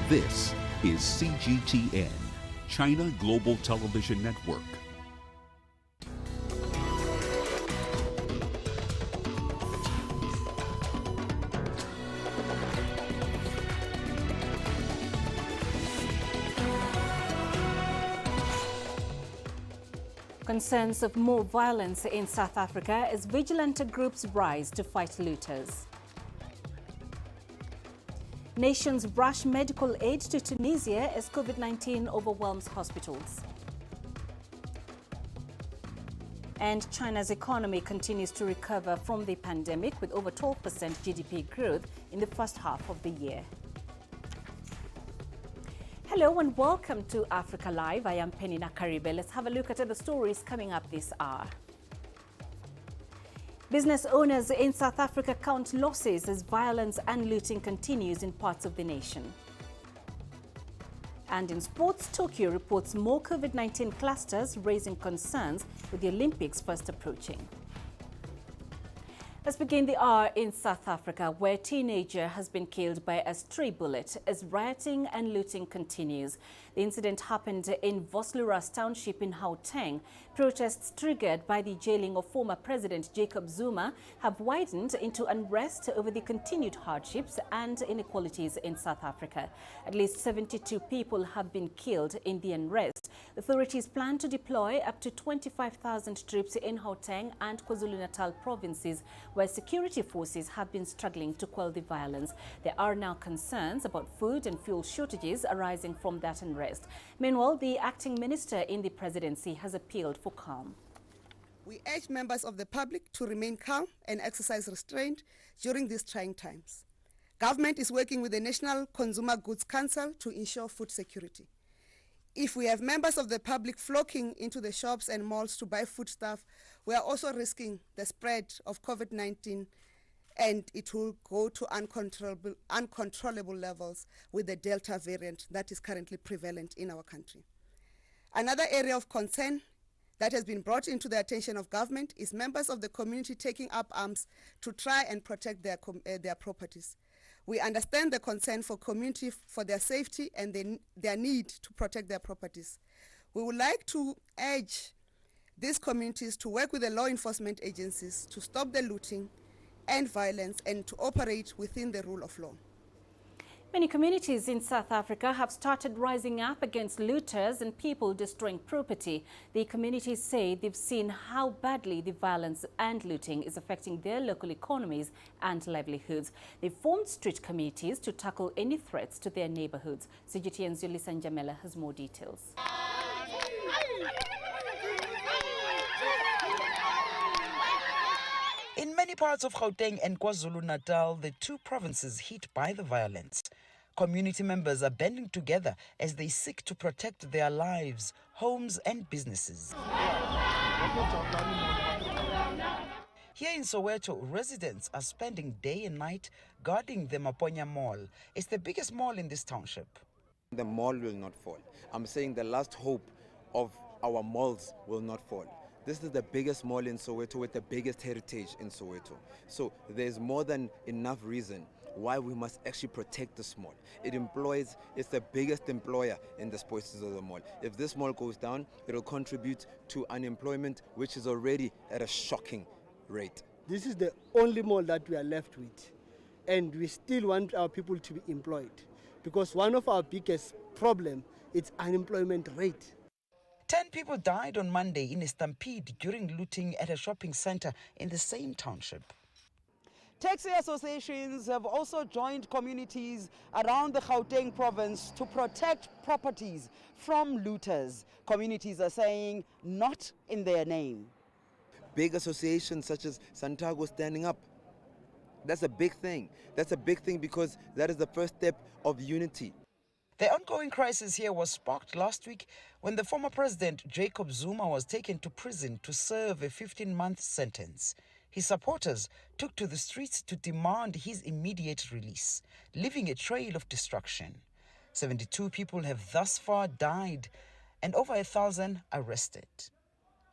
This is CGTN, China Global Television Network. Concerns of more violence in South Africa as vigilante groups rise to fight looters. Nations rush medical aid to Tunisia as COVID-19 overwhelms hospitals. And China's economy continues to recover from the pandemic with over 12% GDP growth in the first half of the year. Hello and welcome to Africa Live. I am Peninah Karibe. Let's have a look at the stories coming up this hour. Business owners in South Africa count losses as violence and looting continues in parts of the nation. And in sports, Tokyo reports more COVID-19 clusters, raising concerns with the Olympics fast approaching. Let's begin the hour in South Africa, where a teenager has been killed by a stray bullet as rioting and looting continues. The incident happened in Vosloorus Township in Gauteng. Protests triggered by the jailing of former President Jacob Zuma have widened into unrest over the continued hardships and inequalities in South Africa. At least 72 people have been killed in the unrest. Authorities plan to deploy up to 25,000 troops in Gauteng and KwaZulu-Natal provinces, where security forces have been struggling to quell the violence. There are now concerns about food and fuel shortages arising from that unrest. Meanwhile, the acting minister in the presidency has appealed for calm. We urge members of the public to remain calm and exercise restraint during these trying times. Government is working with the National Consumer Goods Council to ensure food security. If we have members of the public flocking into the shops and malls to buy foodstuff, we are also risking the spread of COVID-19, and it will go to uncontrollable levels with the Delta variant that is currently prevalent in our country. Another area of concern that has been brought into the attention of government is members of the community taking up arms to try and protect their properties. We understand the concern for community, for their safety and their need to protect their properties. We would like to urge these communities to work with the law enforcement agencies to stop the looting and violence and to operate within the rule of law. Many communities in South Africa have started rising up against looters and people destroying property. The communities say they've seen how badly the violence and looting is affecting their local economies and livelihoods. They've formed street committees to tackle any threats to their neighborhoods. CGTN's Yulisa Njamela has more details. In many parts of Gauteng and KwaZulu-Natal, the two provinces hit by the violence, community members are banding together as they seek to protect their lives, homes and businesses. Here in Soweto, residents are spending day and night guarding the Maponya Mall. It's the biggest mall in this township. The mall will not fall. I'm saying the last hope of our malls will not fall. This is the biggest mall in Soweto with the biggest heritage in Soweto. So there's more than enough reason why we must actually protect this mall. It's the biggest employer in the spaces of the mall. If this mall goes down, it'll contribute to unemployment, which is already at a shocking rate. This is the only mall that we are left with, and we still want our people to be employed, because one of our biggest problems is unemployment rate. 10 people died on Monday in a stampede during looting at a shopping center in the same township. Taxi associations have also joined communities around the Gauteng province to protect properties from looters. Communities are saying not in their name. Big associations such as Santago standing up. That's a big thing. That's a big thing because that is the first step of unity. The ongoing crisis here was sparked last week when the former president Jacob Zuma was taken to prison to serve a 15-month sentence. His supporters took to the streets to demand his immediate release, leaving a trail of destruction. 72 people have thus far died and over 1,000 arrested.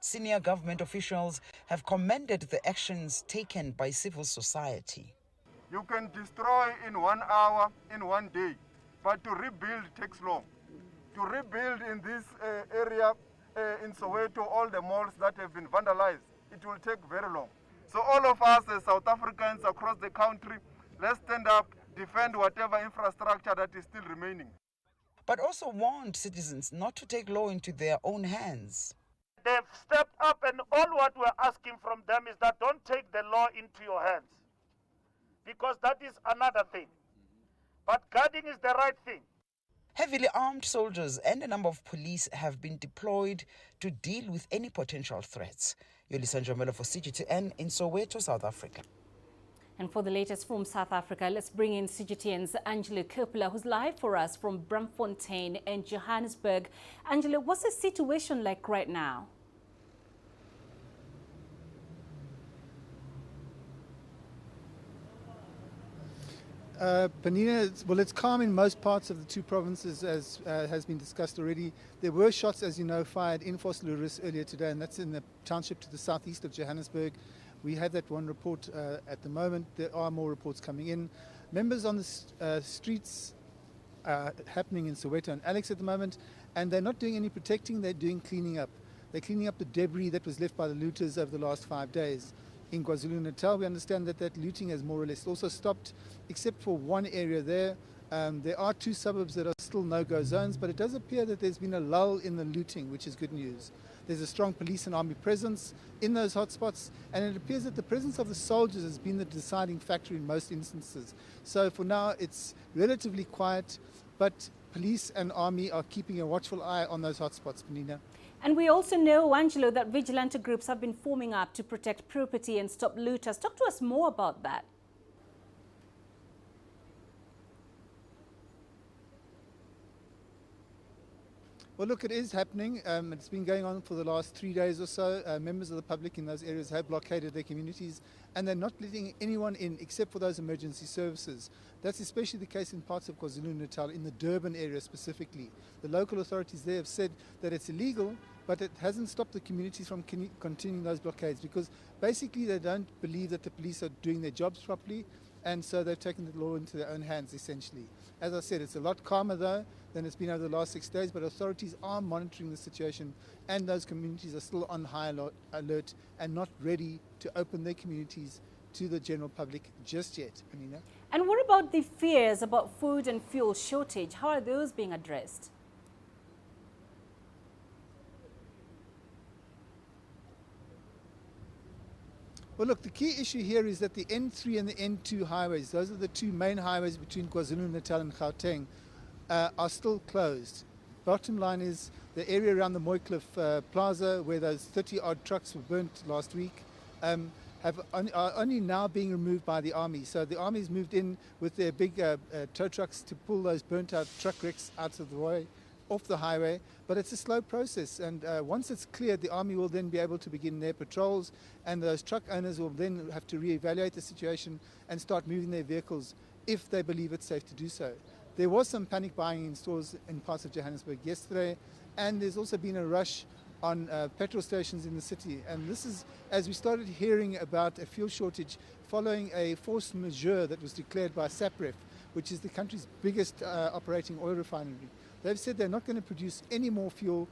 Senior government officials have commended the actions taken by civil society. You can destroy in 1 hour, in 1 day. but to rebuild takes long. To rebuild in this area in Soweto, all the malls that have been vandalized, it will take very long. So all of us as South Africans across the country, let's stand up, defend whatever infrastructure that is still remaining. But also warned citizens not to take law into their own hands. They've stepped up, and all what we're asking from them is that don't take the law into your hands, because that is another thing. But guarding is the right thing. Heavily armed soldiers and a number of police have been deployed to deal with any potential threats. Yolisa Njomelo for CGTN in Soweto, South Africa. And for the latest from South Africa, let's bring in CGTN's Angelo Coppola, who's live for us from Braamfontein in Johannesburg. Angelo, what's the situation like right now? Peninah, well, it's calm in most parts of the two provinces, as has been discussed already. There were shots, as you know, fired in Vosloorus earlier today, and that's in the township to the southeast of Johannesburg. We have that one report at the moment. There are more reports coming in. Members on the streets happening in Soweto and Alex at the moment, and they're not doing any protecting, they're doing cleaning up. They're cleaning up the debris that was left by the looters over the last 5 days. In KwaZulu-Natal, we understand that looting has more or less also stopped, except for one area there. There are 2 suburbs that are still no-go zones, but it does appear that there's been a lull in the looting, which is good news. There's a strong police and army presence in those hotspots, and it appears that the presence of the soldiers has been the deciding factor in most instances. So for now, it's relatively quiet, but police and army are keeping a watchful eye on those hotspots, Peninah. And we also know, Angelo, that vigilante groups have been forming up to protect property and stop looters. Talk to us more about that. Well, look, it is happening. It's been going on for the last 3 days or so. Members of the public in those areas have blockaded their communities, and they're not letting anyone in except for those emergency services. That's especially the case in parts of KwaZulu-Natal, in the Durban area specifically. The local authorities there have said that it's illegal, but it hasn't stopped the communities from continuing those blockades, because basically they don't believe that the police are doing their jobs properly, and so they've taken the law into their own hands, essentially. As I said, it's a lot calmer, though, than it's been over the last 6 days, but authorities are monitoring the situation, and those communities are still on high alert and not ready to open their communities to the general public just yet, Peninah. And what about the fears about food and fuel shortage? How are those being addressed? Well, look, the key issue here is that the N3 and the N2 highways, those are the 2 main highways between KwaZulu-Natal and Gauteng, are still closed. Bottom line is the area around the Mooikloof Plaza, where those 30-odd trucks were burnt last week, are only now being removed by the army. So the army's moved in with their big tow trucks to pull those burnt-out truck wrecks out of the way, off the highway, but it's a slow process, and once it's cleared, the army will then be able to begin their patrols, and those truck owners will then have to reevaluate the situation and start moving their vehicles if they believe it's safe to do so. There was some panic buying in stores in parts of Johannesburg yesterday, and there's also been a rush on petrol stations in the city, and this is as we started hearing about a fuel shortage following a force majeure that was declared by SAPREF, which is the country's biggest operating oil refinery. They've said they're not going to produce any more fuel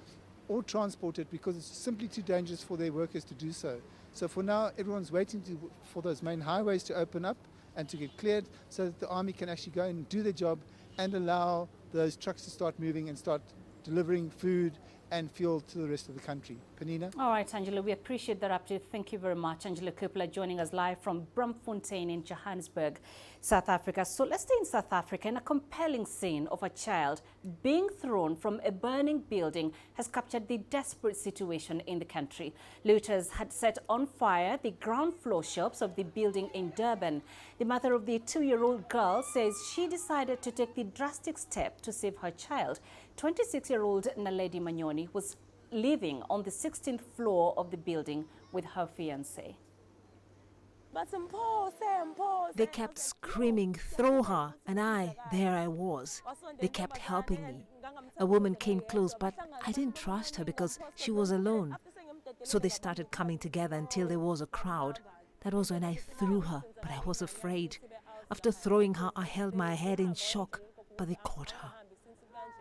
or transport it because it's simply too dangerous for their workers to do so. So for now, everyone's waiting for those main highways to open up and to get cleared so that the army can actually go and do their job and allow those trucks to start moving and start delivering food and fuel to the rest of the country. Peninah? All right, Angelo, we appreciate that update. Thank you very much. Angelo Coppola joining us live from Braamfontein in Johannesburg, South Africa. So let's stay in South Africa, and a compelling scene of a child being thrown from a burning building has captured the desperate situation in the country. Looters had set on fire the ground floor shops of the building in Durban. The mother of the 2-year-old girl says she decided to take the drastic step to save her child. 26-year-old Naledi Manyoni was living on the 16th floor of the building with her fiancé. They kept screaming, "Throw her," and there I was. They kept helping me. A woman came close, but I didn't trust her because she was alone. So they started coming together until there was a crowd. That was when I threw her, but I was afraid. After throwing her, I held my head in shock, but they caught her.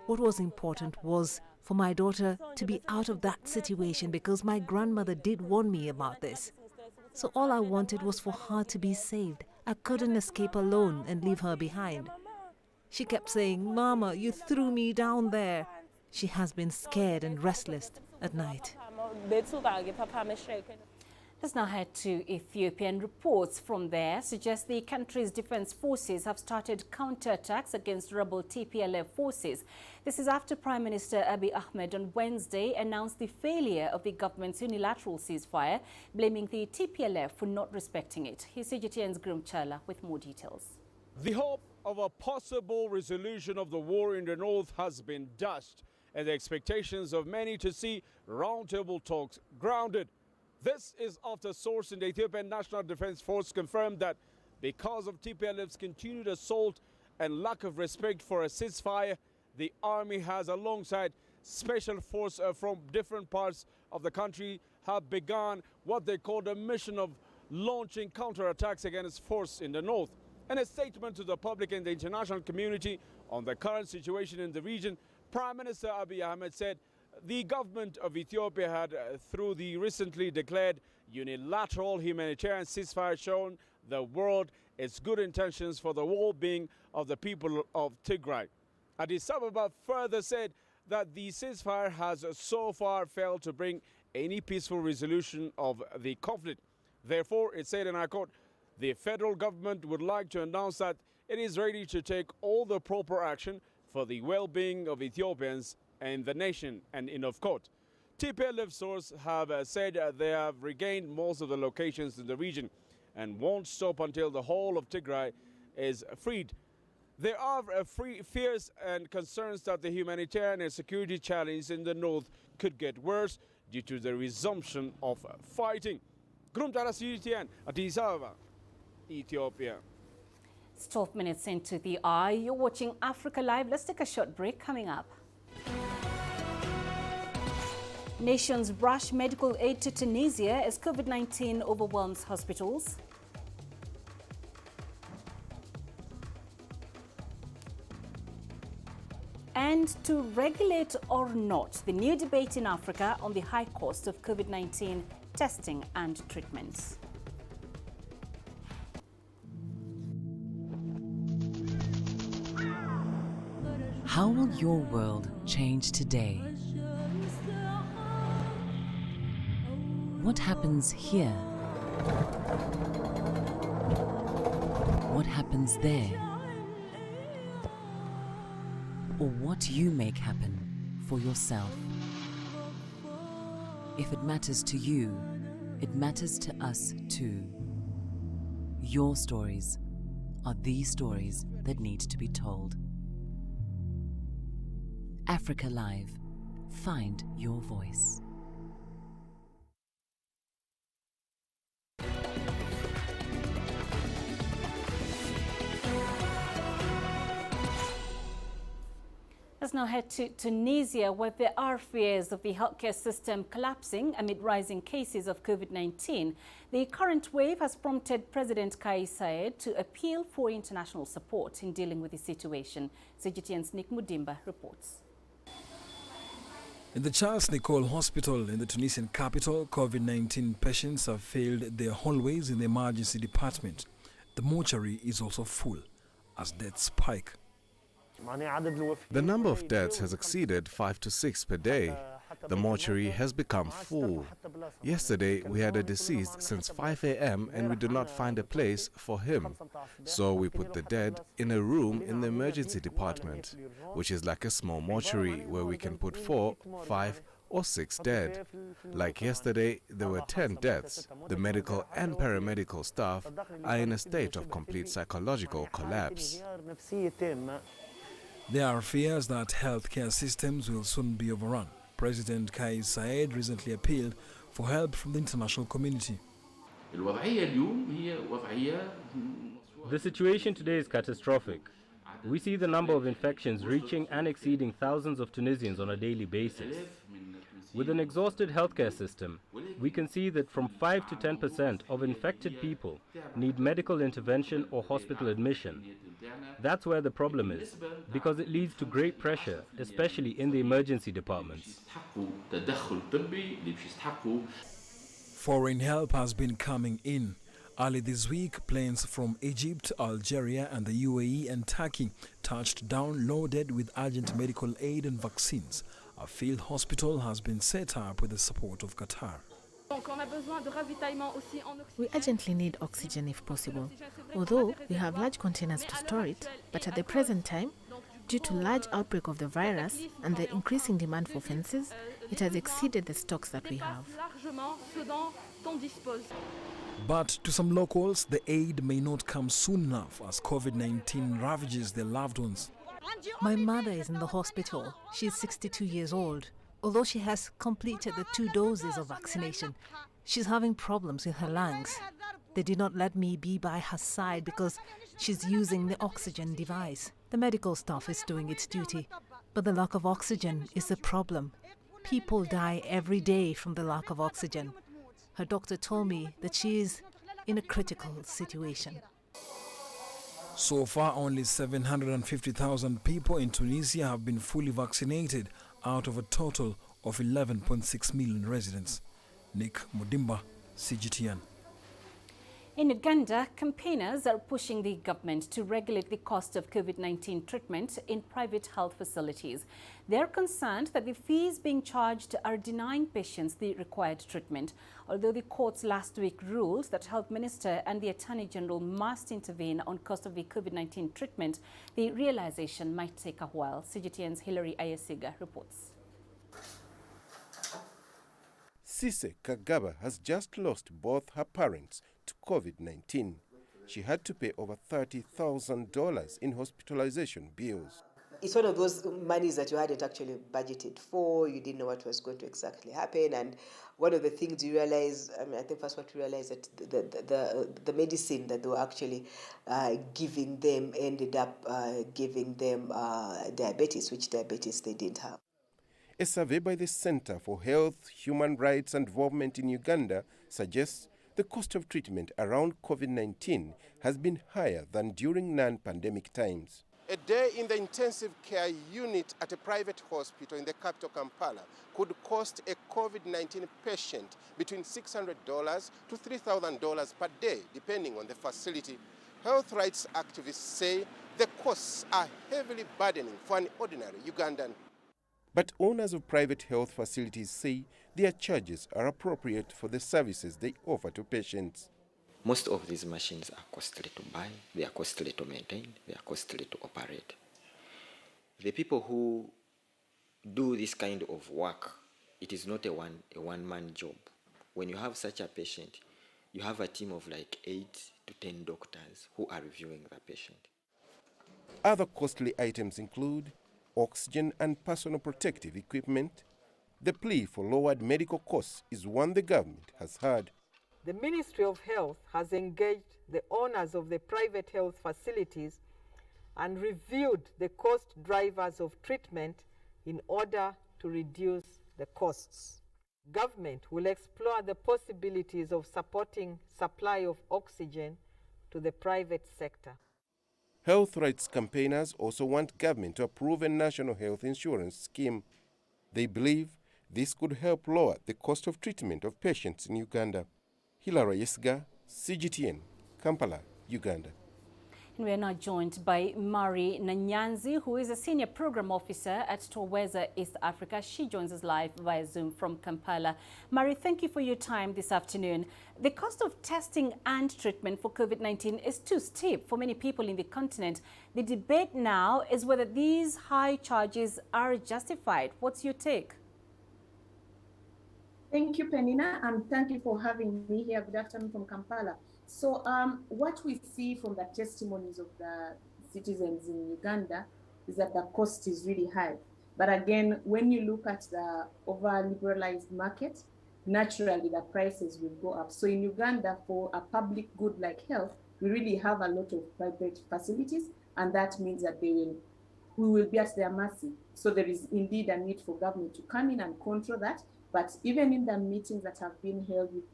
What was important was for my daughter to be out of that situation because my grandmother did warn me about this. So all I wanted was for her to be saved. I couldn't escape alone and leave her behind. She kept saying, "Mama, you threw me down there." She has been scared and restless at night. Let's now head to Ethiopia. Reports from there suggest the country's defense forces have started counterattacks against rebel TPLF forces. This is after Prime Minister Abiy Ahmed on Wednesday announced the failure of the government's unilateral ceasefire, blaming the TPLF for not respecting it. Here's CGTN's Grum Chala with more details. The hope of a possible resolution of the war in the north has been dashed, and the expectations of many to see roundtable talks grounded. This is after a source in the Ethiopian National Defense Force confirmed that because of TPLF's continued assault and lack of respect for a ceasefire, the army has, alongside special force from different parts of the country, have begun what they called a mission of launching counterattacks against force in the north. In a statement to the public and the international community on the current situation in the region, Prime Minister Abiy Ahmed said the government of Ethiopia had, through the recently declared unilateral humanitarian ceasefire, shown the world its good intentions for the well-being of the people of Tigray. Addis Ababa further said that the ceasefire has so far failed to bring any peaceful resolution of the conflict. Therefore, it said, and I quote, "The federal government would like to announce that it is ready to take all the proper action for the well-being of Ethiopians and the nation," and end of quote. TPLF sources have said they have regained most of the locations in the region and won't stop until the whole of Tigray is freed. There are fears and concerns that the humanitarian and security challenge in the north could get worse due to the resumption of fighting. Grumtara CGTN, Addis Ababa, Ethiopia. It's 12 minutes into the hour. You're watching Africa Live. Let's take a short break. Coming up, nations rush medical aid to Tunisia as COVID-19 overwhelms hospitals. And to regulate or not, the new debate in Africa on the high cost of COVID-19 testing and treatments. How will your world change today? What happens here? What happens there? Or what you make happen for yourself? If it matters to you, it matters to us too. Your stories are the stories that need to be told. Africa Live. Find your voice. Let's now head to Tunisia, where there are fears of the healthcare system collapsing amid rising cases of COVID-19. The current wave has prompted President Kais Saied to appeal for international support in dealing with the situation. CGTN's Nick Mudimba reports. In the Charles Nicole Hospital in the Tunisian capital, COVID-19 patients have filled their hallways in the emergency department. The mortuary is also full as deaths spike. The number of deaths has exceeded 5 to 6 per day. The mortuary has become full. Yesterday, we had a deceased since 5 a.m. and we did not find a place for him. So we put the dead in a room in the emergency department, which is like a small mortuary where we can put 4, 5 or 6 dead. Like yesterday, there were 10 deaths. The medical and paramedical staff are in a state of complete psychological collapse. There are fears that healthcare systems will soon be overrun. President Kais Saied recently appealed for help from the international community. The situation today is catastrophic. We see the number of infections reaching and exceeding thousands of Tunisians on a daily basis. With an exhausted healthcare system, we can see that from 5 to 10% of infected people need medical intervention or hospital admission. That's where the problem is, because it leads to great pressure, especially in the emergency departments. Foreign help has been coming in. Early this week, planes from Egypt, Algeria and the UAE and Turkey touched down loaded with urgent medical aid and vaccines. A field hospital has been set up with the support of Qatar. We urgently need oxygen if possible, although we have large containers to store it, but at the present time, due to large outbreak of the virus and the increasing demand for fences, it has exceeded the stocks that we have. But to some locals, the aid may not come soon enough as COVID-19 ravages their loved ones. My mother is in the hospital. She's 62 years old. Although she has completed the 2 doses of vaccination, she's having problems with her lungs. They did not let me be by her side because she's using the oxygen device. The medical staff is doing its duty, but the lack of oxygen is the problem. People die every day from the lack of oxygen. Her doctor told me that she is in a critical situation. So far, only 750,000 people in Tunisia have been fully vaccinated out of a total of 11.6 million residents. Nick Mudimba, CGTN. In Uganda, campaigners are pushing the government to regulate the cost of COVID-19 treatment in private health facilities. They are concerned that the fees being charged are denying patients the required treatment. Although the courts last week ruled that Health Minister and the Attorney General must intervene on cost of the COVID-19 treatment, the realization might take a while. CGTN's Hilary Ayesiga reports. Sise Kagaba has just lost both her parents to COVID-19. She had to pay over $30,000 in hospitalization bills. It's one of those monies that you hadn't actually budgeted for. You didn't know what was going to exactly happen. And one of the things you realize, I think first what you realize that the medicine that they were actually giving them ended up giving them diabetes, which diabetes they didn't have. A survey by the Center for Health, Human Rights and Development in Uganda suggests the cost of treatment around COVID-19 has been higher than during non-pandemic times. A day in the intensive care unit at a private hospital in the capital Kampala could cost a COVID-19 patient between $600 to $3,000 per day, depending on the facility. Health rights activists say the costs are heavily burdening for an ordinary Ugandan. But owners of private health facilities say their charges are appropriate for the services they offer to patients. Most of these machines are costly to buy, they are costly to maintain, they are costly to operate. The people who do this kind of work, it is not a one-man job. When you have such a patient, you have a team of like 8 to 10 doctors who are reviewing the patient. Other costly items include oxygen and personal protective equipment. The plea for lowered medical costs is one the government has heard. The Ministry of Health has engaged the owners of the private health facilities and reviewed the cost drivers of treatment in order to reduce the costs. Government will explore the possibilities of supporting supply of oxygen to the private sector. Health rights campaigners also want government to approve a national health insurance scheme. They believe this could help lower the cost of treatment of patients in Uganda. Hilary Ayesiga, CGTN, Kampala, Uganda. And we are now joined by Mari Nanyanzi, who is a Senior Program Officer at Toweza East Africa. She joins us live via Zoom from Kampala. Mari, thank you for your time this afternoon. The cost of testing and treatment for COVID-19 is too steep for many people in the continent. The debate now is whether these high charges are justified. What's your take? Thank you, Peninah, and thank you for having me here. Good afternoon from Kampala. So what we see from the testimonies of the citizens in Uganda is that the cost is really high. But again, when you look at the over-liberalized market, naturally the prices will go up. So in Uganda, for a public good like health, we really have a lot of private facilities, and that means that we will be at their mercy. So there is indeed a need for government to come in and control that. But even in the meetings that have been held with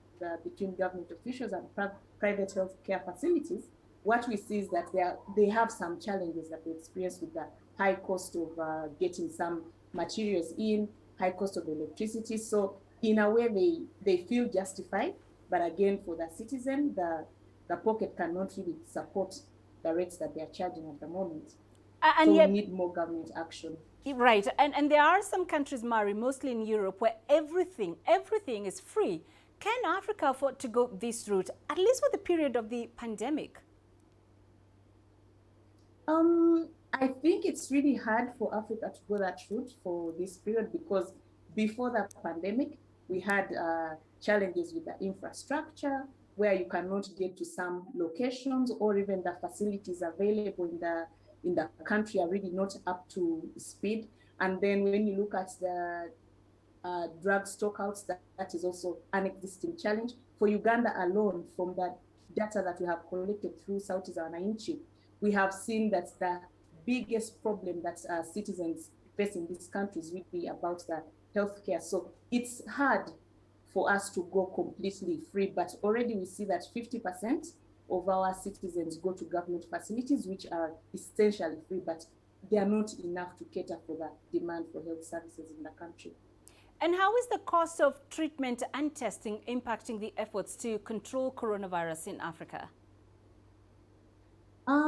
between government officials and private health care facilities, what we see is that they have some challenges that they experience with the high cost of getting some materials in, high cost of electricity. So in a way, they feel justified, but again, for the citizen, the pocket cannot really support the rates that they are charging at the moment. And so yet, we need more government action. Right, and there are some countries, Mari, mostly in Europe, where everything is free. Can Africa afford to go this route, at least for the period of the pandemic? I think it's really hard for Africa to go that route for this period, because before the pandemic, we had challenges with the infrastructure, where you cannot get to some locations, or even the facilities available in the country are really not up to speed. And then when you look at the drug stockouts, that is also an existing challenge. For Uganda alone, from the data that we have collected through Sauti za Wananchi, we have seen that the biggest problem that citizens face in this country is really about the healthcare. So it's hard for us to go completely free, but already we see that 50% of our citizens go to government facilities, which are essentially free, but they are not enough to cater for the demand for health services in the country. And how is the cost of treatment and testing impacting the efforts to control coronavirus in Africa?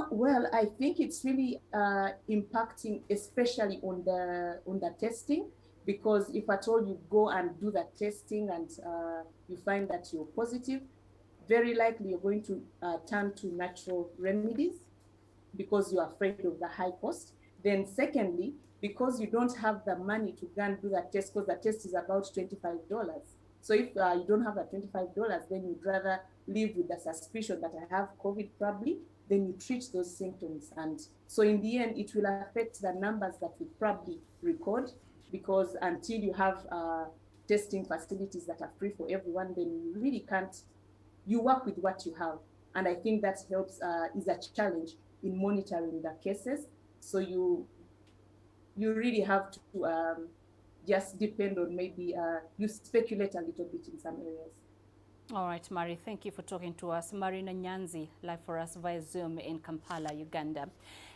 Well, I think it's really impacting, especially on the testing, because if at all you go and do the testing and you find that you're positive, very likely you're going to turn to natural remedies because you're afraid of the high cost. Then secondly, because you don't have the money to go and do the test, because the test is about $25. So if you don't have that $25, then you'd rather live with the suspicion that I have COVID probably, then you treat those symptoms. And so in the end, it will affect the numbers that we probably record, because until you have testing facilities that are free for everyone, then you really can't, you work with what you have. And I think that helps, is a challenge in monitoring the cases. So you really have to just depend on maybe, you speculate a little bit in some areas. All right, Mari, thank you for talking to us. Marina Nyanzi, live for us via Zoom in Kampala, Uganda.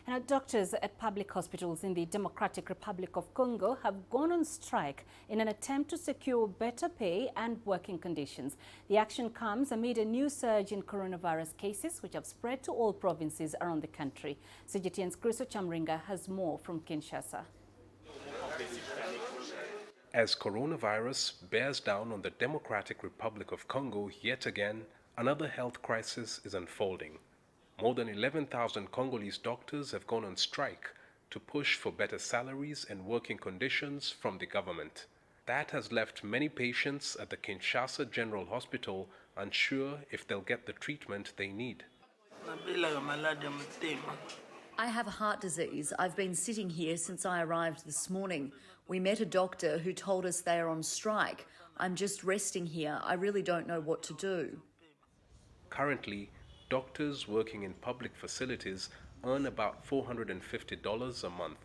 And doctors at public hospitals in the Democratic Republic of Congo have gone on strike in an attempt to secure better pay and working conditions. The action comes amid a new surge in coronavirus cases, which have spread to all provinces around the country. CGTN's Christo Chamringa has more from Kinshasa. As coronavirus bears down on the Democratic Republic of Congo yet again, another health crisis is unfolding. More than 11,000 Congolese doctors have gone on strike to push for better salaries and working conditions from the government. That has left many patients at the Kinshasa General Hospital unsure if they'll get the treatment they need. I have heart disease. I've been sitting here since I arrived this morning. We met a doctor who told us they are on strike. I'm just resting here. I really don't know what to do. Currently, doctors working in public facilities earn about $450 a month.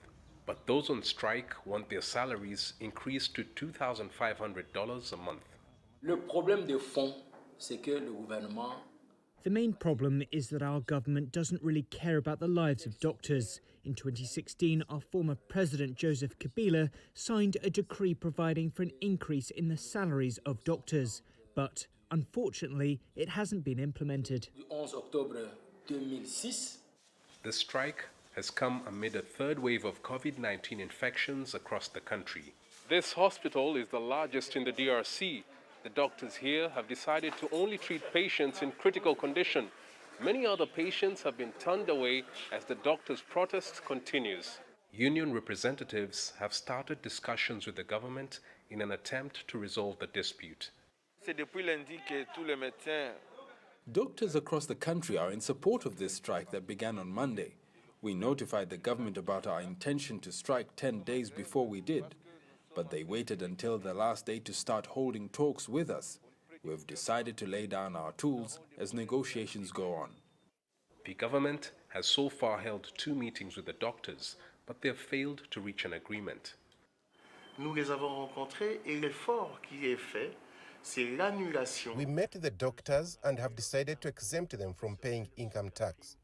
But those on strike want their salaries increased to $2,500 a month. Le problème de fond, c'est que le gouvernement. The main problem is that our government doesn't really care about the lives of doctors. In 2016, our former president, Joseph Kabila, signed a decree providing for an increase in the salaries of doctors. But unfortunately, it hasn't been implemented. The strike has come amid a third wave of COVID-19 infections across the country. This hospital is the largest in the DRC. The doctors here have decided to only treat patients in critical condition. Many other patients have been turned away as the doctors' protest continues. Union representatives have started discussions with the government in an attempt to resolve the dispute. Doctors across the country are in support of this strike that began on Monday. We notified the government about our intention to strike 10 days before we did, but they waited until the last day to start holding talks with us. We've decided to lay down our tools as negotiations go on. The government has so far held 2 meetings with the doctors, but they have failed to reach an agreement. Nous les avons rencontrés et l'effort qui est fait, c'est l'annulation. We met the doctors and have decided to exempt them from paying income tax.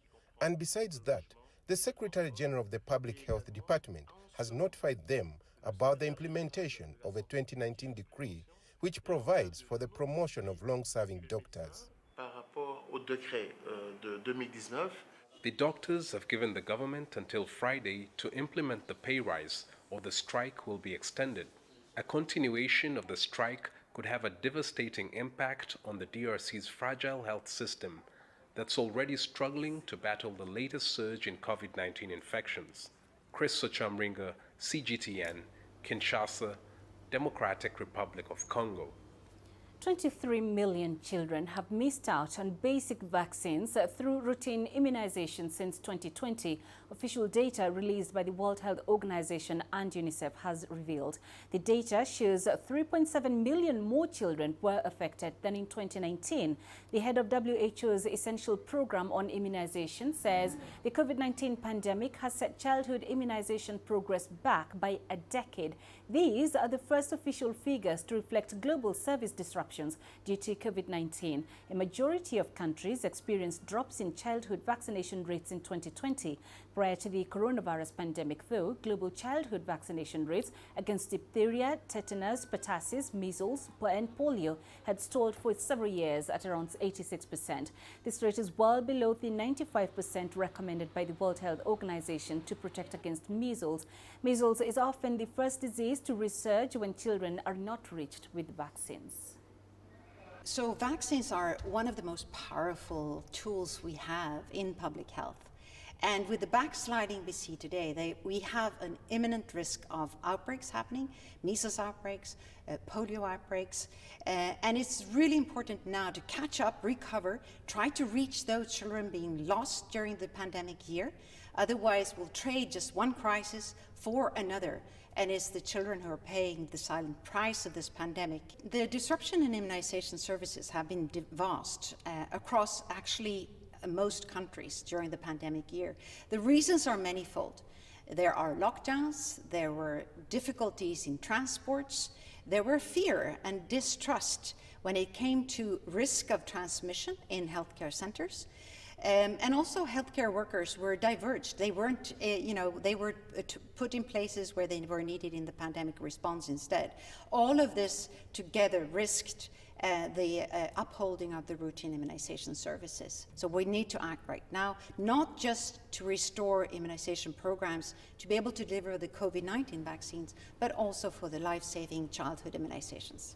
And besides that, the Secretary General of the Public Health Department has notified them about the implementation of a 2019 decree which provides for the promotion of long-serving doctors. Par rapport au décret de 2019, the doctors have given the government until Friday to implement the pay rise, or the strike will be extended. A continuation of the strike could have a devastating impact on the DRC's fragile health system that's already struggling to battle the latest surge in COVID-19 infections. Chris Sochamringa, CGTN, Kinshasa, Democratic Republic of Congo. 23 million children have missed out on basic vaccines through routine immunization since 2020. Official data released by the World Health Organization and UNICEF has revealed. The data shows 3.7 million more children were affected than in 2019. The head of WHO's Essential Program on Immunization says the COVID-19 pandemic has set childhood immunization progress back by a decade. These are the first official figures to reflect global service disruptions due to COVID-19. A majority of countries experienced drops in childhood vaccination rates in 2020. Prior to the coronavirus pandemic, though, global childhood vaccination rates against diphtheria, tetanus, pertussis, measles, and polio had stalled for several years at around 86%. This rate is well below the 95% recommended by the World Health Organization to protect against measles. Measles is often the first disease to resurge when children are not reached with vaccines. So vaccines are one of the most powerful tools we have in public health. And with the backsliding we see today, we have an imminent risk of outbreaks happening, measles outbreaks, polio outbreaks. And it's really important now to catch up, recover, try to reach those children being lost during the pandemic year. Otherwise, we'll trade just one crisis for another. And it's the children who are paying the silent price of this pandemic. The disruption in immunization services have been vast across actually most countries during the pandemic year. The reasons are manifold. There are lockdowns, there were difficulties in transports, there were fear and distrust when it came to risk of transmission in healthcare centers. And also healthcare workers were diverged. They weren't, they were put in places where they were needed in the pandemic response instead. All of this together risked the upholding of the routine immunization services. So we need to act right now, not just to restore immunization programs to be able to deliver the COVID-19 vaccines, but also for the life-saving childhood immunizations.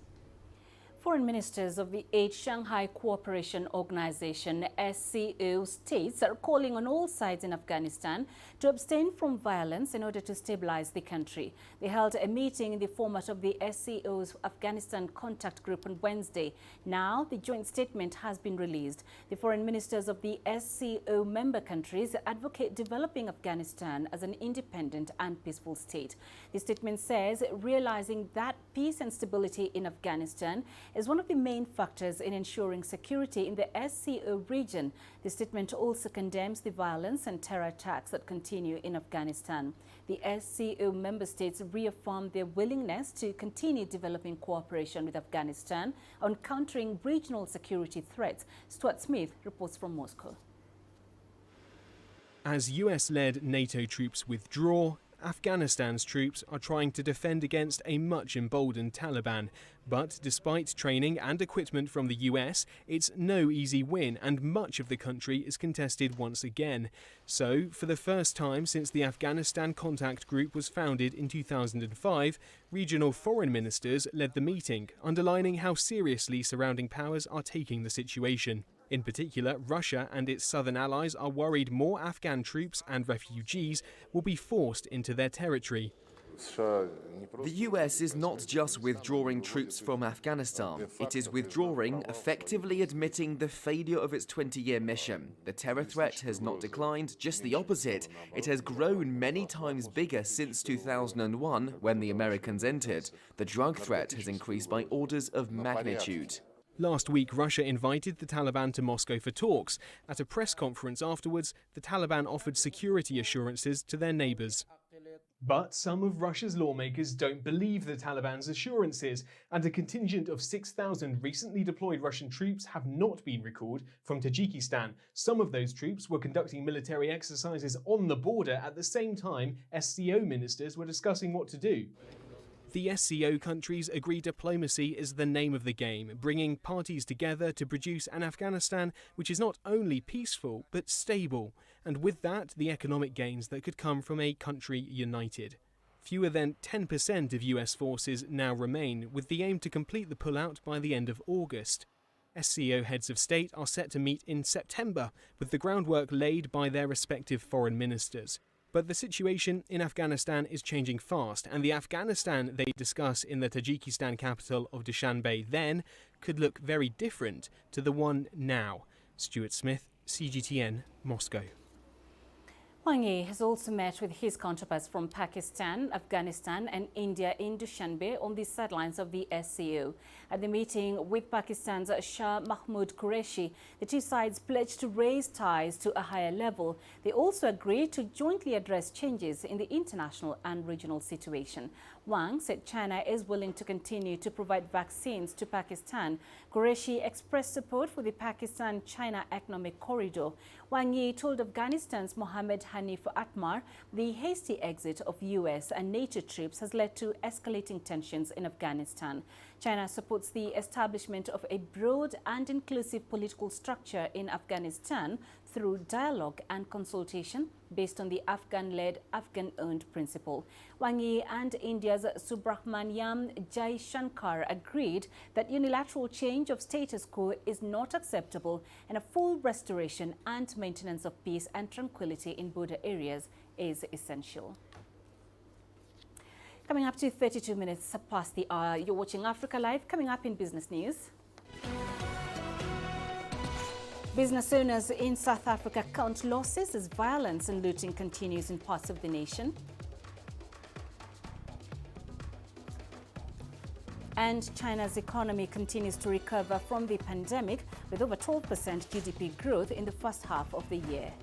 Foreign ministers of the 8th Shanghai Cooperation Organization (SCO) states are calling on all sides in Afghanistan to abstain from violence in order to stabilize the country. They held a meeting in the format of the SCO's Afghanistan Contact Group on Wednesday. Now, the joint statement has been released. The foreign ministers of the SCO member countries advocate developing Afghanistan as an independent and peaceful state. The statement says realizing that peace and stability in Afghanistan is one of the main factors in ensuring security in the SCO region. The statement also condemns the violence and terror attacks that continue in Afghanistan. The SCO member states reaffirmed their willingness to continue developing cooperation with Afghanistan on countering regional security threats. Stuart Smith reports from Moscow. As US-led NATO troops withdraw, Afghanistan's troops are trying to defend against a much emboldened Taliban. But despite training and equipment from the US, it's no easy win, and much of the country is contested once again. So, for the first time since the Afghanistan Contact Group was founded in 2005, regional foreign ministers led the meeting, underlining how seriously surrounding powers are taking the situation. In particular, Russia and its southern allies are worried more Afghan troops and refugees will be forced into their territory. The US is not just withdrawing troops from Afghanistan. It is withdrawing, effectively admitting the failure of its 20-year mission. The terror threat has not declined, just the opposite. It has grown many times bigger since 2001, when the Americans entered. The drug threat has increased by orders of magnitude. Last week, Russia invited the Taliban to Moscow for talks. At a press conference afterwards, the Taliban offered security assurances to their neighbours. But some of Russia's lawmakers don't believe the Taliban's assurances, and a contingent of 6,000 recently deployed Russian troops have not been recalled from Tajikistan. Some of those troops were conducting military exercises on the border at the same time SCO ministers were discussing what to do. The SCO countries agree diplomacy is the name of the game, bringing parties together to produce an Afghanistan which is not only peaceful but stable, and with that the economic gains that could come from a country united. Fewer than 10% of US forces now remain, with the aim to complete the pullout by the end of August. SCO heads of state are set to meet in September, with the groundwork laid by their respective foreign ministers. But the situation in Afghanistan is changing fast, and the Afghanistan they discuss in the Tajikistan capital of Dushanbe then could look very different to the one now. Stuart Smith, CGTN, Moscow. Wang Yi has also met with his counterparts from Pakistan, Afghanistan and India in Dushanbe on the sidelines of the SCO. At the meeting with Pakistan's Shah Mahmood Qureshi, the two sides pledged to raise ties to a higher level. They also agreed to jointly address changes in the international and regional situation. Wang said China is willing to continue to provide vaccines to Pakistan. Qureshi expressed support for the Pakistan-China economic corridor. Wang Yi told Afghanistan's Mohammed Hanif Atmar the hasty exit of US and NATO troops has led to escalating tensions in Afghanistan. China supports the establishment of a broad and inclusive political structure in Afghanistan through dialogue and consultation based on the Afghan-led, Afghan-owned principle. Wang Yi and India's Subrahmanyam Jaishankar agreed that unilateral change of status quo is not acceptable and a full restoration and maintenance of peace and tranquility in border areas is essential. Coming up to 32 minutes past the hour, you're watching Africa Live. Coming up in business news. Business owners in South Africa count losses as violence and looting continues in parts of the nation. And China's economy continues to recover from the pandemic with over 12% GDP growth in the first half of the year.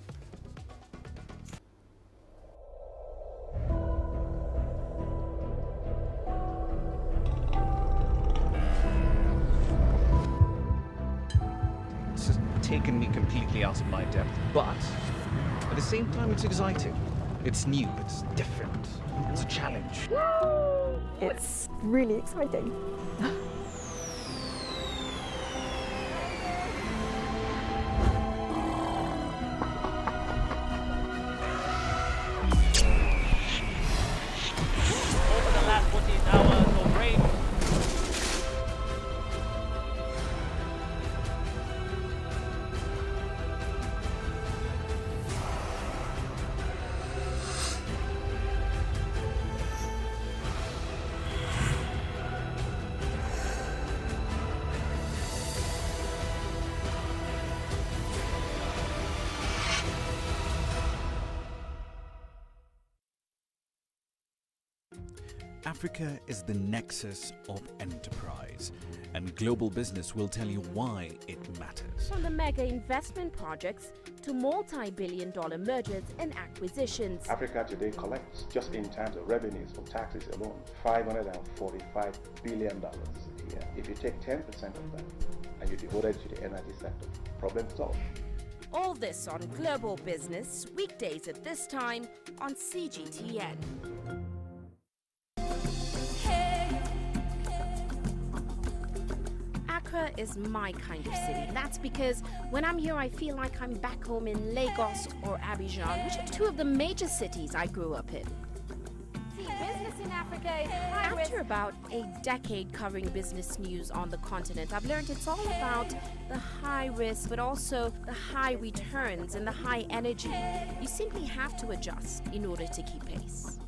Taken me completely out of my depth, but at the same time it's exciting. It's new, it's different, it's a challenge. It's really exciting. Over the last 14 hours of rain. Africa is the nexus of enterprise, and global business will tell you why it matters. From the mega investment projects to multi-billion-dollar mergers and acquisitions. Africa today collects, just in terms of revenues from taxes alone, $545 billion a year. If you take 10% of that and you devote it to the energy sector, problem solved. All this on Global Business, weekdays at this time on CGTN. Accra is my kind of city. That's because when I'm here, I feel like I'm back home in Lagos or Abidjan, which are two of the major cities I grew up in. Business in Africa is high risk. After about a decade covering business news on the continent, I've learned it's all about the high risk, but also the high returns and the high energy. You simply have to adjust in order to keep pace.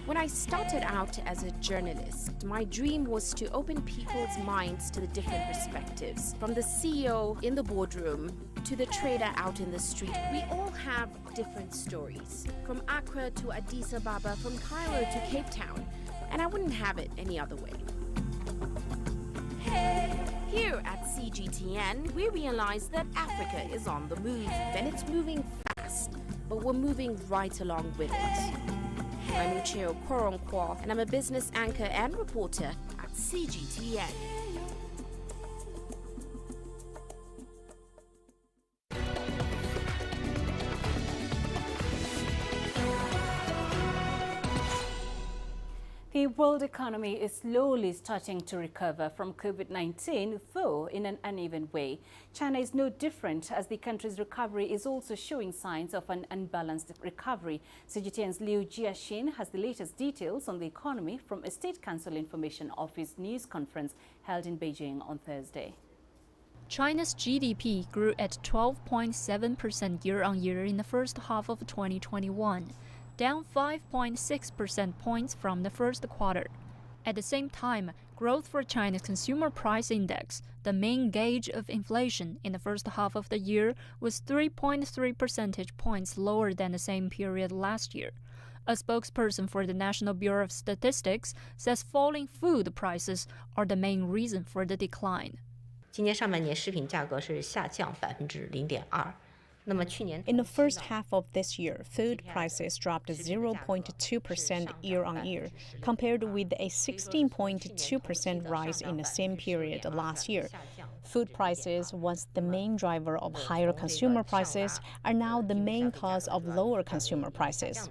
When I started out as a journalist, my dream was to open people's minds to the different perspectives. From the CEO in the boardroom to the trader out in the street, we all have different stories. From Accra to Addis Ababa, from Cairo to Cape Town, and I wouldn't have it any other way. Here at CGTN, we realize that Africa is on the move, and it's moving fast. but we're moving right along with it. I'm Ucheo Koronkwo, and I'm a business anchor and reporter at CGTN. The world economy is slowly starting to recover from COVID-19, though in an uneven way. China is no different, as the country's recovery is also showing signs of an unbalanced recovery. CGTN's Liu Jiaxin has the latest details on the economy from a State Council Information Office news conference held in Beijing on Thursday. China's GDP grew at 12.7% year-on-year in the first half of 2021. Down 5.6 percentage points from the first quarter. At the same time, growth for China's consumer price index, the main gauge of inflation in the first half of the year, was 3.3 percentage points lower than the same period last year. A spokesperson for the National Bureau of Statistics says falling food prices are the main reason for the decline. 今年上半年食品价格是下降0.2%。 In the first half of this year, food prices dropped 0.2% year-on-year, compared with a 16.2% rise in the same period last year. Food prices, once the main driver of higher consumer prices, are now the main cause of lower consumer prices.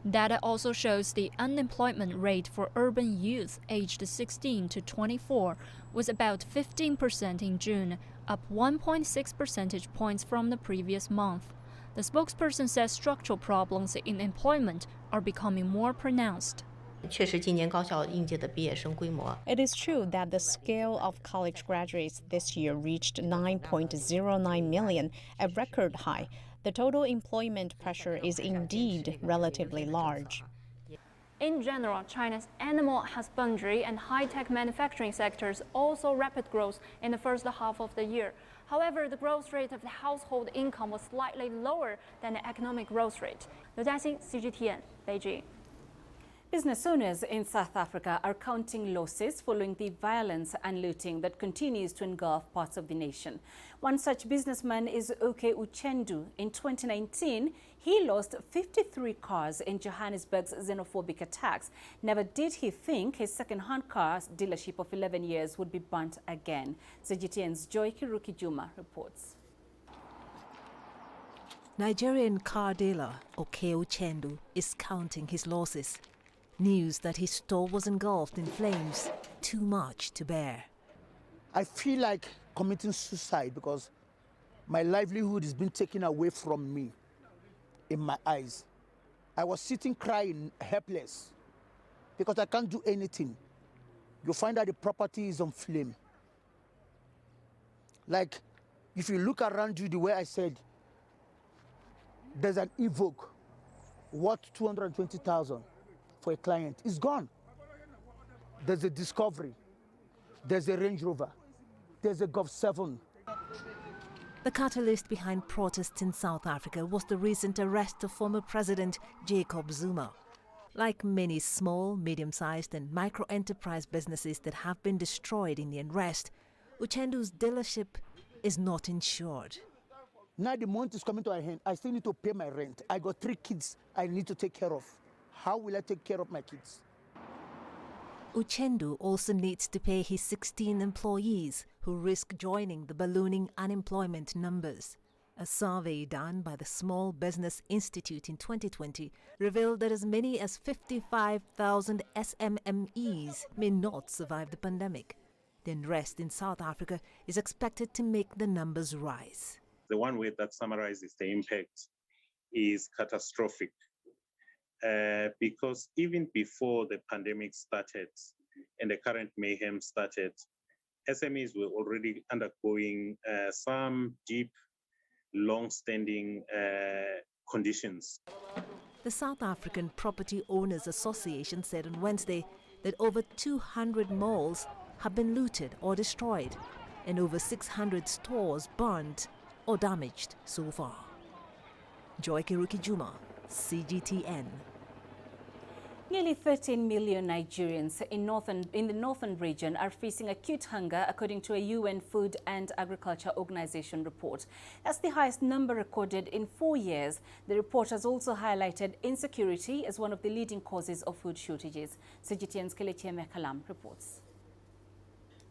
Data also shows the unemployment rate for urban youth aged 16 to 24 was about 15% in June, up 1.6 percentage points from the previous month. The spokesperson says structural problems in employment are becoming more pronounced. It is true that the scale of college graduates this year reached 9.09 million, a record high. The total employment pressure is indeed relatively large. In general, China's animal husbandry and high-tech manufacturing sectors also rapid growth in the first half of the year. However, the growth rate of the household income was slightly lower than the economic growth rate. Liu Jiaxin, CGTN, Beijing. Business owners in South Africa are counting losses following the violence and looting that continues to engulf parts of the nation. One such businessman is Oke Uchendu. In 2019, he lost 53 cars in Johannesburg's xenophobic attacks. Never did he think his second-hand car dealership of 11 years would be burnt again. CGTN's Joy Kirukijuma reports. Nigerian car dealer Oke Uchendu is counting his losses. News that his store was engulfed in flames, too much to bear. I feel like committing suicide because my livelihood has been taken away from me in my eyes. I was sitting crying, helpless, because I can't do anything. You find that the property is on flame. Like, if you look around you the way I said, there's an Evoque worth 220,000. For a client, it's gone. There's a Discovery, there's a Range Rover, there's a Golf 7. The catalyst behind protests in South Africa was the recent arrest of former President Jacob Zuma. Like many small, medium-sized and micro-enterprise businesses that have been destroyed in the unrest, Uchendu's dealership is not insured. Now the month is coming to my hand. I still need to pay my rent. I got 3 kids I need to take care of. How will I take care of my kids? Uchendu also needs to pay his 16 employees who risk joining the ballooning unemployment numbers. A survey done by the Small Business Institute in 2020 revealed that as many as 55,000 SMMEs may not survive the pandemic. The unrest in South Africa is expected to make the numbers rise. The one way that summarizes the impact is catastrophic. Because even before the pandemic started and the current mayhem started, SMEs were already undergoing some deep, long-standing conditions. The South African Property Owners Association said on Wednesday that over 200 malls have been looted or destroyed, and over 600 stores burned or damaged so far. Joy Kirukijuma, CGTN. Nearly 13 million Nigerians in the northern region are facing acute hunger, according to a UN Food and Agriculture Organization report. That's the highest number recorded in 4 years. The report has also highlighted insecurity as one of the leading causes of food shortages. CGTN's Kelechi Mekalam reports.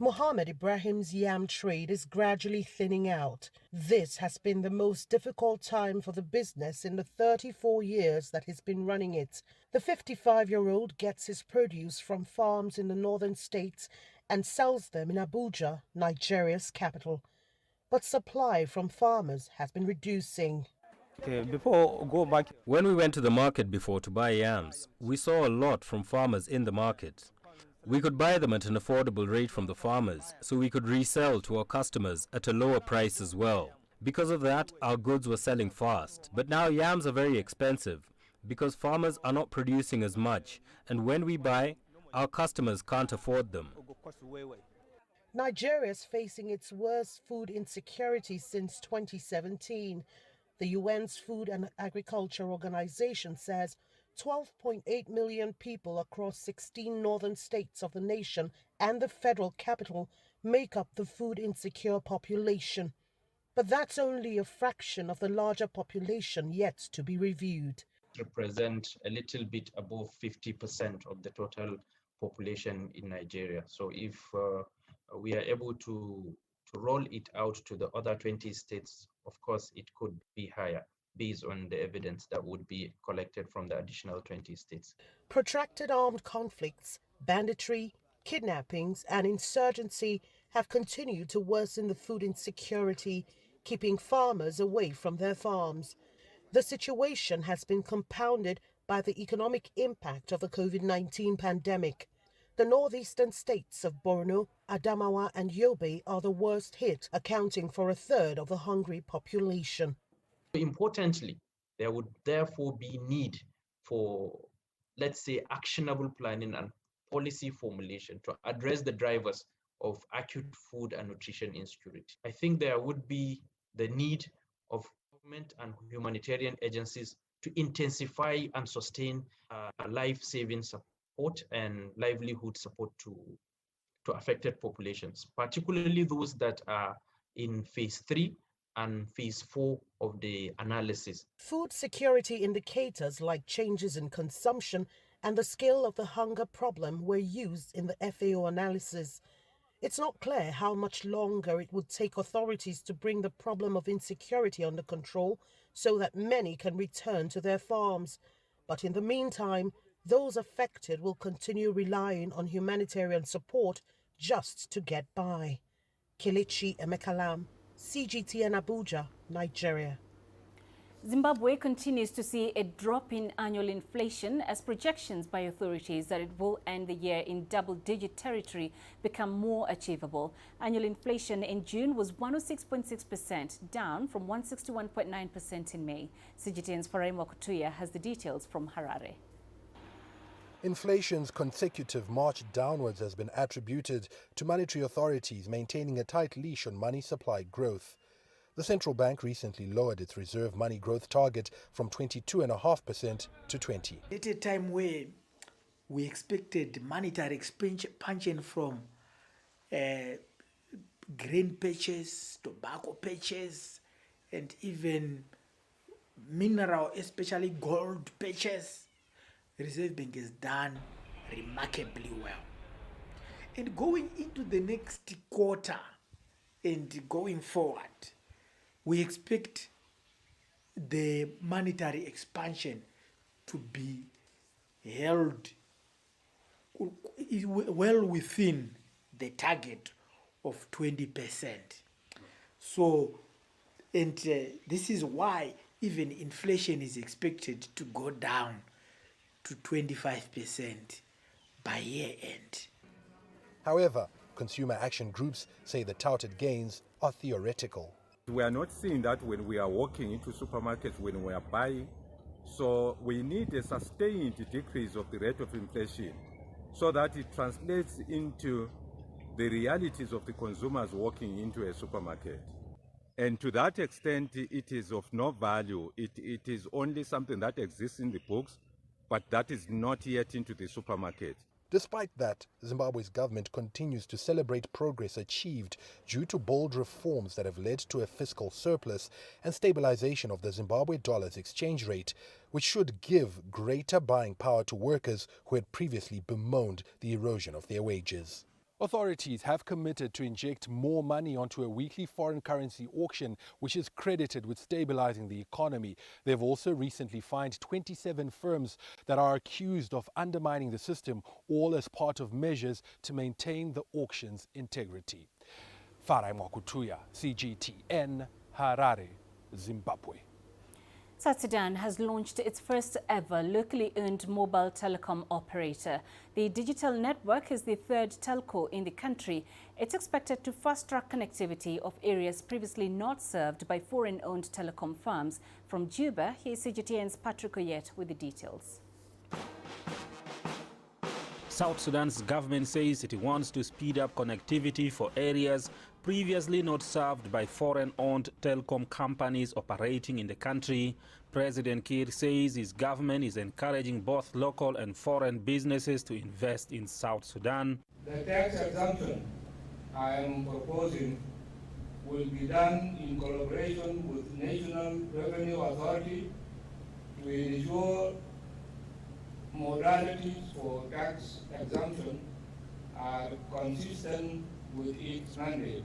Mohammed Ibrahim's yam trade is gradually thinning out. This has been the most difficult time for the business in the 34 years that he's been running it. The 55-year-old gets his produce from farms in the northern states and sells them in Abuja, Nigeria's capital. But supply from farmers has been reducing. When we went to the market before to buy yams, we saw a lot from farmers in the market. We could buy them at an affordable rate from the farmers, so we could resell to our customers at a lower price as well. Because of that, our goods were selling fast. But now yams are very expensive because farmers are not producing as much, and when we buy, our customers can't afford them. Nigeria is facing its worst food insecurity since 2017. The UN's Food and Agriculture Organization says 12.8 million people across 16 northern states of the nation and the federal capital make up the food insecure population. But that's only a fraction of the larger population yet to be reviewed. Represent a little bit above 50% of the total population in Nigeria. So if we are able to roll it out to the other 20 states, of course, it could be higher, based on the evidence that would be collected from the additional 20 states. Protracted armed conflicts, banditry, kidnappings, and insurgency have continued to worsen the food insecurity, keeping farmers away from their farms. The situation has been compounded by the economic impact of the COVID-19 pandemic. The northeastern states of Borno, Adamawa, and Yobe are the worst hit, accounting for a third of the hungry population. Importantly, there would therefore be need for, let's say, actionable planning and policy formulation to address the drivers of acute food and nutrition insecurity. I think there would be the need of government and humanitarian agencies to intensify and sustain life-saving support and livelihood support to affected populations, particularly those that are in phase 3 and phase 4 of the analysis. Food security indicators like changes in consumption and the scale of the hunger problem were used in the FAO analysis. It's not clear how much longer it would take authorities to bring the problem of insecurity under control so that many can return to their farms. But in the meantime, those affected will continue relying on humanitarian support just to get by. Kelechi Mekalam, CGTN Abuja, Nigeria. Zimbabwe continues to see a drop in annual inflation as projections by authorities that it will end the year in double-digit territory become more achievable. Annual inflation in June was 106.6%, down from 161.9% in May. CGTN's Faraimo Kutuya has the details from Harare. Inflation's consecutive march downwards has been attributed to monetary authorities maintaining a tight leash on money supply growth. The central bank recently lowered its reserve money growth target from 22.5% to 20%. At a time where we expected monetary expansion from grain patches, tobacco patches, and even mineral, especially gold patches, the Reserve Bank has done remarkably well. And going into the next quarter and going forward, we expect the monetary expansion to be held well within the target of 20%. So, and this is why even inflation is expected to go down to 25% by year end. However, consumer action groups say the touted gains are theoretical. We are not seeing that when we are walking into supermarkets, when we are buying. So we need a sustained decrease of the rate of inflation so that it translates into the realities of the consumers walking into a supermarket. And to that extent, it is of no value. It is only something that exists in the books. but that is not yet into the supermarket. Despite that, Zimbabwe's government continues to celebrate progress achieved due to bold reforms that have led to a fiscal surplus and stabilization of the Zimbabwe dollar's exchange rate, which should give greater buying power to workers who had previously bemoaned the erosion of their wages. Authorities have committed to inject more money onto a weekly foreign currency auction, which is credited with stabilizing the economy. They've also recently fined 27 firms that are accused of undermining the system, all as part of measures to maintain the auction's integrity. Farai Mwakutuya, CGTN, Harare, Zimbabwe. South Sudan has launched its first ever locally owned mobile telecom operator. The digital network is the third telco in the country. It's expected to fast-track connectivity of areas previously not served by foreign-owned telecom firms. From Juba, here's CGTN's Patrick Oyet with the details. South Sudan's government says it wants to speed up connectivity for areas previously not served by foreign-owned telecom companies operating in the country. President Kiir says his government is encouraging both local and foreign businesses to invest in South Sudan. The tax exemption I am proposing will be done in collaboration with National Revenue Authority to ensure modalities for tax exemption are consistent with its mandate.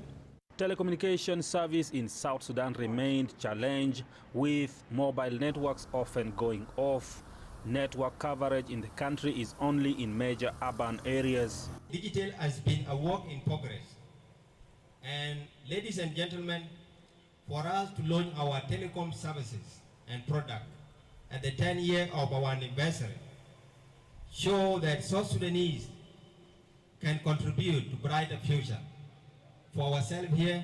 Telecommunication service in South Sudan remained challenged, with mobile networks often going off. Network coverage in the country is only in major urban areas. Digital has been a work in progress. And ladies and gentlemen, for us to launch our telecom services and product at the 10th year of our anniversary, show that South Sudanese can contribute to brighter future for ourselves here,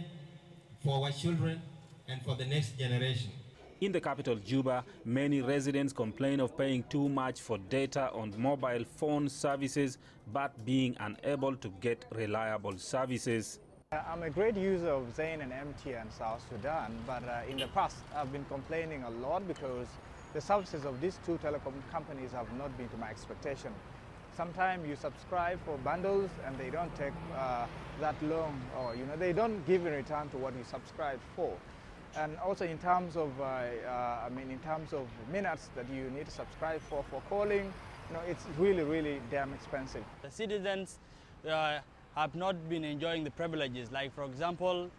for our children, and for the next generation. In the capital, Juba, many residents complain of paying too much for data on mobile phone services, but being unable to get reliable services. I'm a great user of Zain and MT in South Sudan, but in the past I've been complaining a lot because the services of these two telecom companies have not been to my expectation. Sometimes you subscribe for bundles and they don't take that long, or they don't give in return to what you subscribe for. And also in terms of, in terms of minutes that you need to subscribe for calling, it's really, really damn expensive. The citizens have not been enjoying the privileges. Like, for example,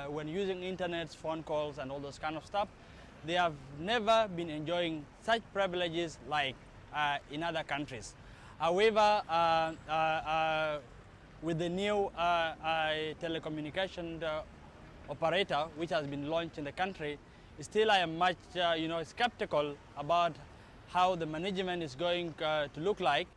when using internet, phone calls, and all those kind of stuff, they have never been enjoying such privileges like in other countries. However, with the new telecommunication operator, which has been launched in the country, still I am much skeptical about how the management is going to look like.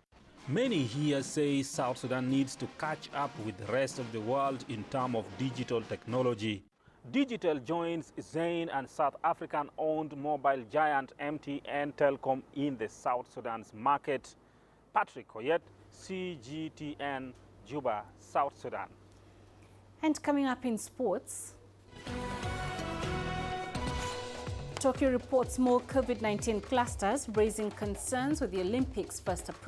Many here say South Sudan needs to catch up with the rest of the world in terms of digital technology. Digital joins Zain and South African-owned mobile giant MTN Telecom in the South Sudan's market. Patrick Oyet, CGTN, Juba, South Sudan. And coming up in sports, Tokyo reports more COVID-19 clusters, raising concerns with the Olympics' first approach.